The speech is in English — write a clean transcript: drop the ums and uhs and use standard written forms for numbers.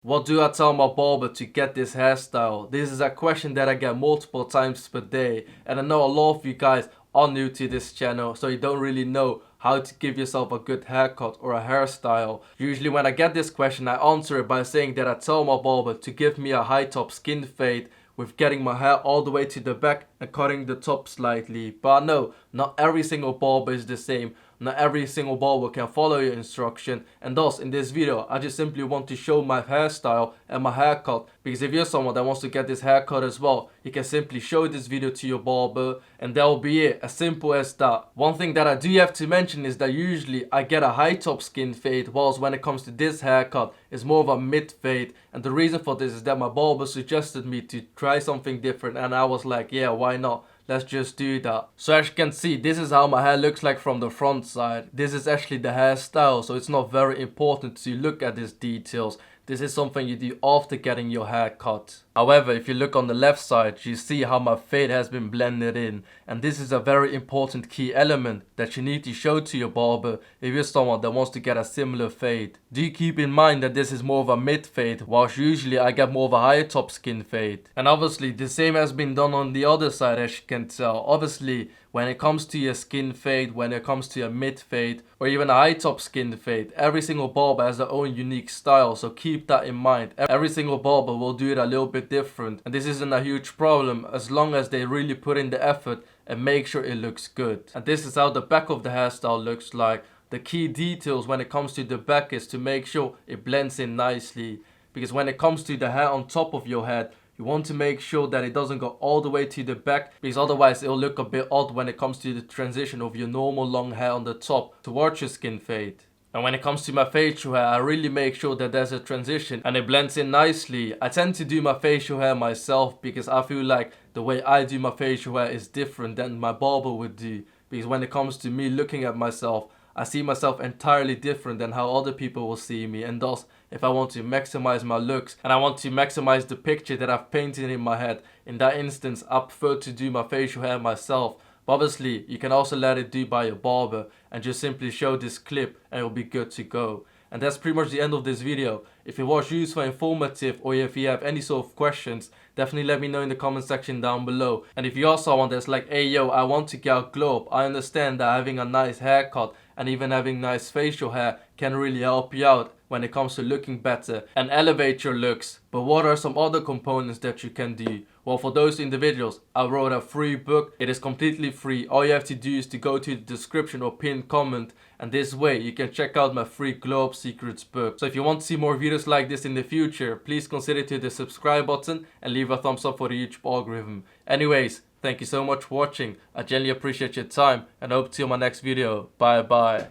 What do I tell my barber to get this hairstyle? This is a question that I get multiple times per day, and I know a lot of you guys are new to this channel, so you don't really know how to give yourself a good haircut or a hairstyle. Usually when I get this question, I answer it by saying that I tell my barber to give me a high top skin fade with getting my hair all the way to the back and cutting the top slightly. But no, not every single barber is the same. Not every single barber can follow your instruction, and thus in this video I just simply want to show my hairstyle and my haircut, because if you're someone that wants to get this haircut as well, you can simply show this video to your barber and that will be it, as simple as that. One thing that I do have to mention is that usually I get a high top skin fade, whilst when it comes to this haircut it's more of a mid fade, and the reason for this is that my barber suggested me to try something different and I was like, yeah, why not? Let's just do that. So as you can see, this is how my hair looks like from the front side. This is actually the hairstyle, so it's not very important to look at these details. This is something you do after getting your hair cut. However, if you look on the left side, you see how my fade has been blended in. And this is a very important key element that you need to show to your barber if you're someone that wants to get a similar fade. Do keep in mind that this is more of a mid fade, whilst usually I get more of a higher top skin fade. And obviously the same has been done on the other side, as you can tell. Obviously, when it comes to your skin fade, when it comes to your mid fade, or even a high top skin fade, every single barber has their own unique style, so keep that in mind. Every single barber will do it a little bit different, and this isn't a huge problem as long as they really put in the effort and make sure it looks good. And this is how the back of the hairstyle looks like. The key details when it comes to the back is to make sure it blends in nicely, because when it comes to the hair on top of your head, you want to make sure that it doesn't go all the way to the back, because otherwise it'll look a bit odd when it comes to the transition of your normal long hair on the top towards your skin fade. And when it comes to my facial hair, I really make sure that there's a transition and it blends in nicely. I tend to do my facial hair myself because I feel like the way I do my facial hair is different than my barber would do. Because when it comes to me looking at myself, I see myself entirely different than how other people will see me, and thus if I want to maximize my looks and I want to maximize the picture that I've painted in my head, in that instance I prefer to do my facial hair myself. But obviously you can also let it do by your barber and just simply show this clip and it'll be good to go. And that's pretty much the end of this video. If it was useful, informative, or if you have any sort of questions, definitely let me know in the comment section down below. And if you are someone that's like, hey yo, I want to get a glow up, I understand that having a nice haircut and even having nice facial hair can really help you out when it comes to looking better and elevate your looks. But what are some other components that you can do? Well, for those individuals, I wrote a free book. It is completely free. All you have to do is to go to the description or pinned comment, and this way you can check out my free glow up secrets book. So if you want to see more videos like this in the future, please consider to the subscribe button and leave a thumbs up for the YouTube algorithm. Anyways, thank you so much for watching. I genuinely appreciate your time and hope to see you in my next video. Bye bye.